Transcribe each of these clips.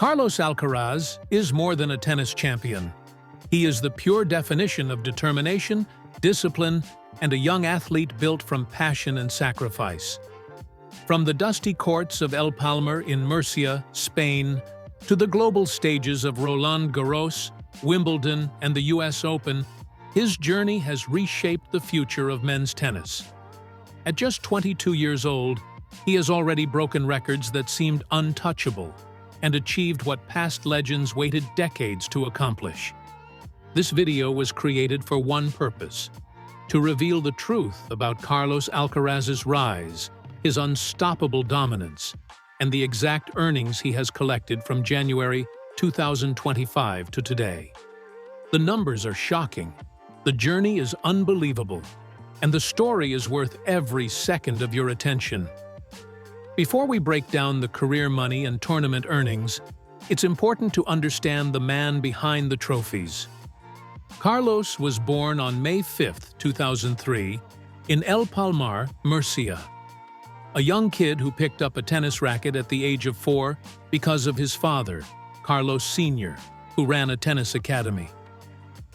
Carlos Alcaraz is more than a tennis champion. He is the pure definition of determination, discipline, and a young athlete built from passion and sacrifice. From the dusty courts of El Palmar in Murcia, Spain, to the global stages of Roland Garros, Wimbledon, and the US Open, his journey has reshaped the future of men's tennis. At just 22 years old, he has already broken records that seemed untouchable and achieved what past legends waited decades to accomplish. This video was created for one purpose: to reveal the truth about Carlos Alcaraz's rise, his unstoppable dominance, and the exact earnings he has collected from January 2025 to today. The numbers are shocking, the journey is unbelievable, and the story is worth every second of your attention. Before we break down the career money and tournament earnings, it's important to understand the man behind the trophies. Carlos was born on May 5, 2003, in El Palmar, Murcia. A young kid who picked up a tennis racket at the age of 4 because of his father, Carlos Sr., who ran a tennis academy.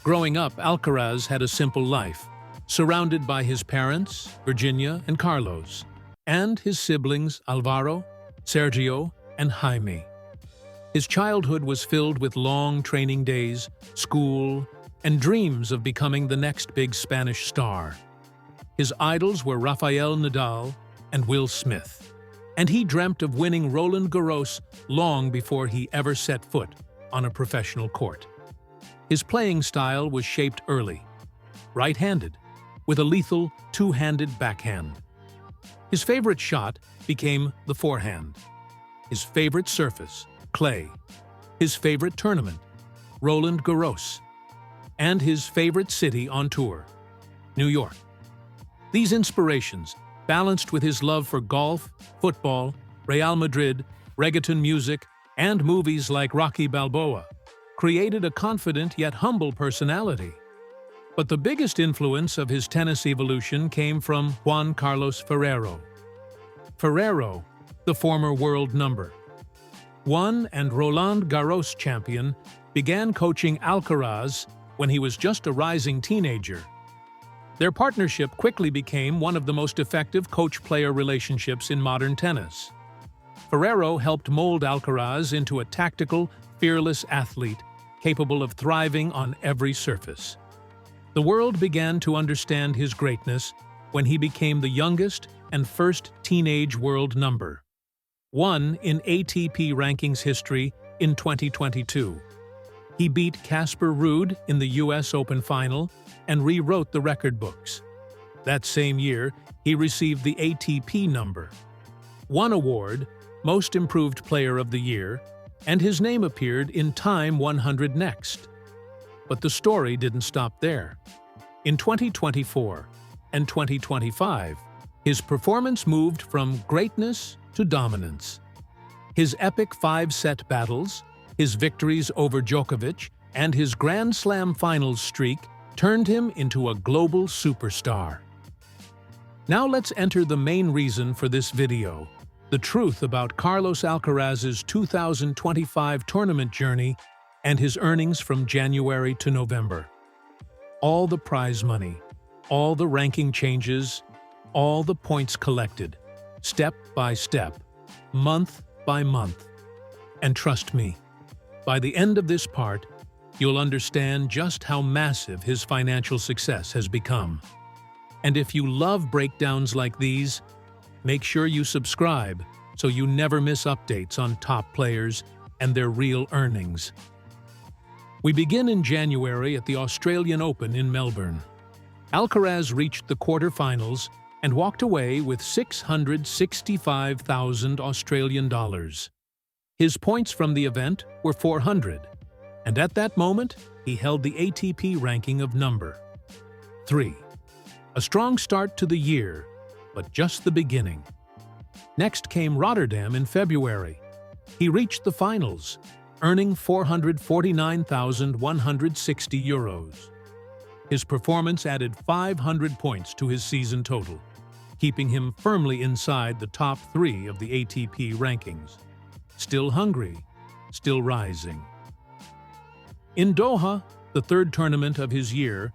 Growing up, Alcaraz had a simple life, surrounded by his parents, Virginia and Carlos, and his siblings Alvaro, Sergio, and Jaime. His childhood was filled with long training days, school, and dreams of becoming the next big Spanish star. His idols were Rafael Nadal and Will Smith, and he dreamt of winning Roland Garros long before he ever set foot on a professional court. His playing style was shaped early, right-handed, with a lethal two-handed backhand. His favorite shot became the forehand. His favorite surface, clay. His favorite tournament, Roland Garros. And his favorite city on tour, New York. These inspirations, balanced with his love for golf, football, Real Madrid, reggaeton music, and movies like Rocky Balboa, created a confident yet humble personality. But the biggest influence of his tennis evolution came from Juan Carlos Ferrero. Ferrero, the former world number 1 and Roland Garros champion, began coaching Alcaraz when he was just a rising teenager. Their partnership quickly became one of the most effective coach-player relationships in modern tennis. Ferrero helped mold Alcaraz into a tactical, fearless athlete capable of thriving on every surface. The world began to understand his greatness when he became the youngest and first teenage world number 1 in ATP rankings history in 2022. He beat Casper Ruud in the US Open final and rewrote the record books. That same year, he received the ATP number 1 award, Most Improved Player of the Year, and his name appeared in Time 100 Next. But the story didn't stop there. In 2024 and 2025, his performance moved from greatness to dominance. His epic 5-set battles, his victories over Djokovic, and his Grand Slam finals streak turned him into a global superstar. Now let's enter the main reason for this video: the truth about Carlos Alcaraz's 2025 tournament journey and his earnings from January to November. All the prize money, all the ranking changes, all the points collected, step by step, month by month. And trust me, by the end of this part, you'll understand just how massive his financial success has become. And if you love breakdowns like these, make sure you subscribe so you never miss updates on top players and their real earnings. We begin in January at the Australian Open in Melbourne. Alcaraz reached the quarter-finals and walked away with 665,000 Australian dollars. His points from the event were 400, and at that moment, he held the ATP ranking of number 3. A strong start to the year, but just the beginning. Next came Rotterdam in February. He reached the finals, earning €449,160. His performance added 500 points to his season total, keeping him firmly inside the top 3 of the ATP rankings. Still hungry, still rising. In Doha, the third tournament of his year,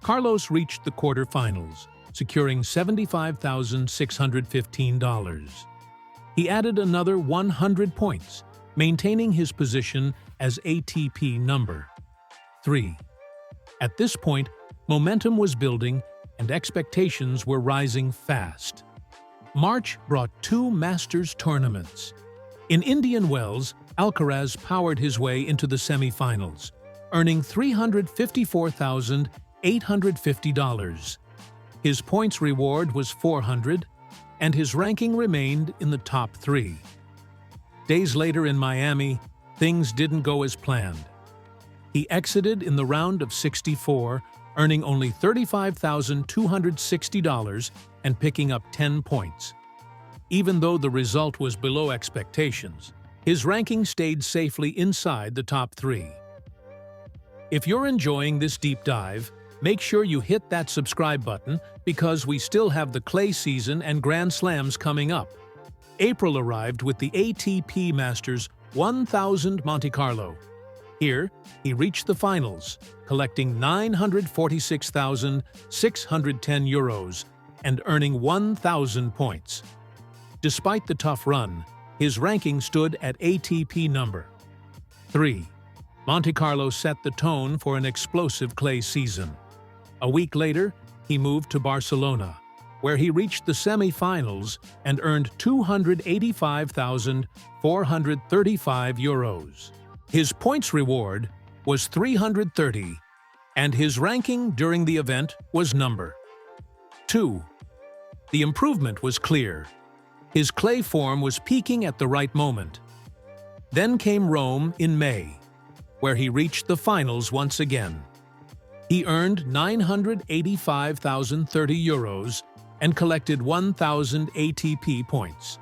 Carlos reached the quarterfinals, securing $75,615. He added another 100 points, maintaining his position as ATP number 3. At this point, momentum was building and expectations were rising fast. March brought two Masters tournaments. In Indian Wells, Alcaraz powered his way into the semifinals, earning $354,850. His points reward was 400, and his ranking remained in the top 3. Days later in Miami, things didn't go as planned. He exited in the round of 64, earning only $35,260 and picking up 10 points. Even though the result was below expectations, his ranking stayed safely inside the top 3. If you're enjoying this deep dive, make sure you hit that subscribe button because we still have the clay season and Grand Slams coming up. April arrived with the ATP Masters 1000 Monte Carlo. Here, he reached the finals, collecting €946,610 and earning 1,000 points. Despite the tough run, his ranking stood at ATP number 3. Monte Carlo set the tone for an explosive clay season. A week later, he moved to Barcelona, where he reached the semi-finals and earned €285,435. His points reward was 330, and his ranking during the event was number 2. The improvement was clear. His clay form was peaking at the right moment. Then came Rome in May, where he reached the finals once again. He earned €985,030 and collected 1,000 ATP points.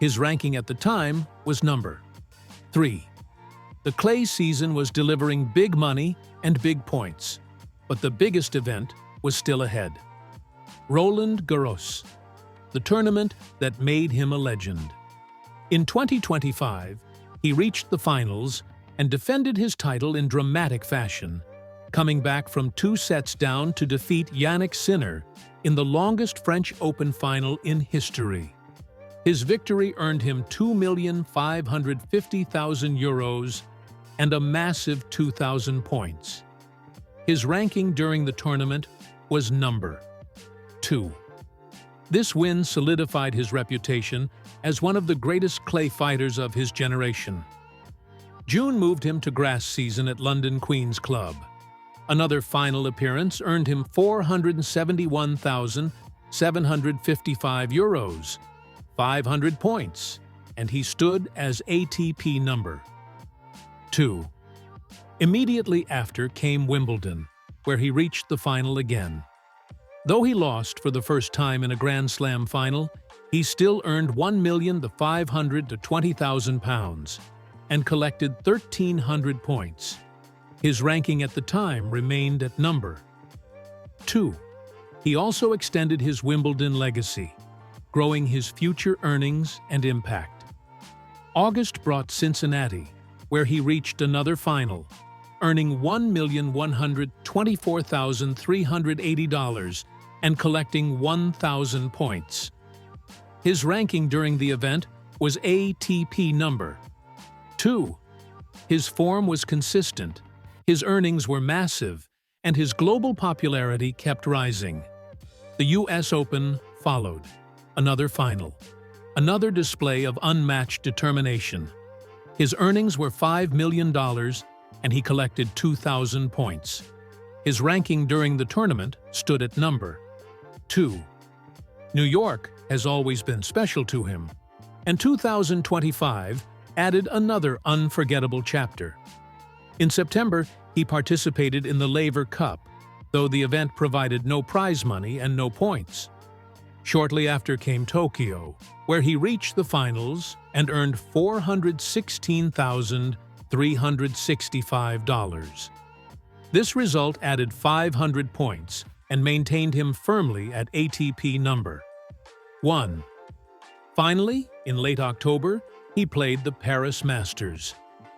His ranking at the time was number 3. The clay season was delivering big money and big points, but the biggest event was still ahead. Roland Garros, the tournament that made him a legend. In 2025, he reached the finals and defended his title in dramatic fashion, coming back from 2 sets down to defeat Yannick Sinner in the longest French Open final in history. His victory earned him €2,550,000 and a massive 2,000 points. His ranking during the tournament was number 2. This win solidified his reputation as one of the greatest clay fighters of his generation. June moved him to grass season at London Queen's Club. Another final appearance earned him €471,755, 500 points, and he stood as ATP number 2. Immediately after came Wimbledon, where he reached the final again. Though he lost for the first time in a Grand Slam final, he still earned £1,500,000 to £20,000 and collected 1,300 points. His ranking at the time remained at number 2. He also extended his Wimbledon legacy, growing his future earnings and impact. August brought Cincinnati, where he reached another final, earning $1,124,380 and collecting 1,000 points. His ranking during the event was ATP number 2. His form was consistent, his earnings were massive, and his global popularity kept rising. The US Open followed. Another final. Another display of unmatched determination. His earnings were $5 million, and he collected 2,000 points. His ranking during the tournament stood at number 2. New York has always been special to him, and 2025 added another unforgettable chapter. In September, he participated in the Laver Cup, though the event provided no prize money and no points. Shortly after came Tokyo, where he reached the finals and earned $416,365. This result added 500 points and maintained him firmly at ATP number 1. Finally, in late October, he played the Paris Masters.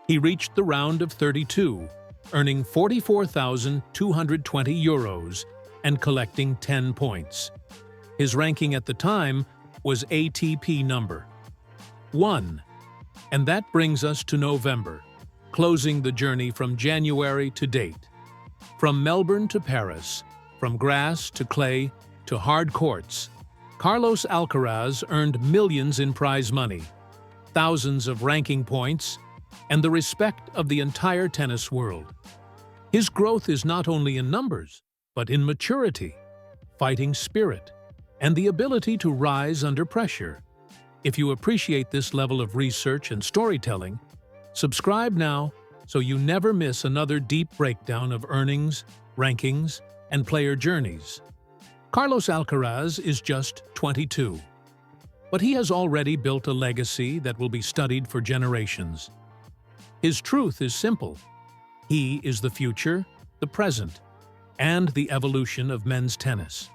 He reached the round of 32, earning €44,220 and collecting 10 points. His ranking at the time was ATP number 1. And that brings us to November, closing the journey from January to date. From Melbourne to Paris, from grass to clay to hard courts, Carlos Alcaraz earned millions in prize money, thousands of ranking points, and the respect of the entire tennis world. His growth is not only in numbers, but in maturity, fighting spirit, and the ability to rise under pressure. If you appreciate this level of research and storytelling, subscribe now so you never miss another deep breakdown of earnings, rankings, and player journeys. Carlos Alcaraz is just 22, but he has already built a legacy that will be studied for generations. His truth is simple. He is the future, the present, and the evolution of men's tennis.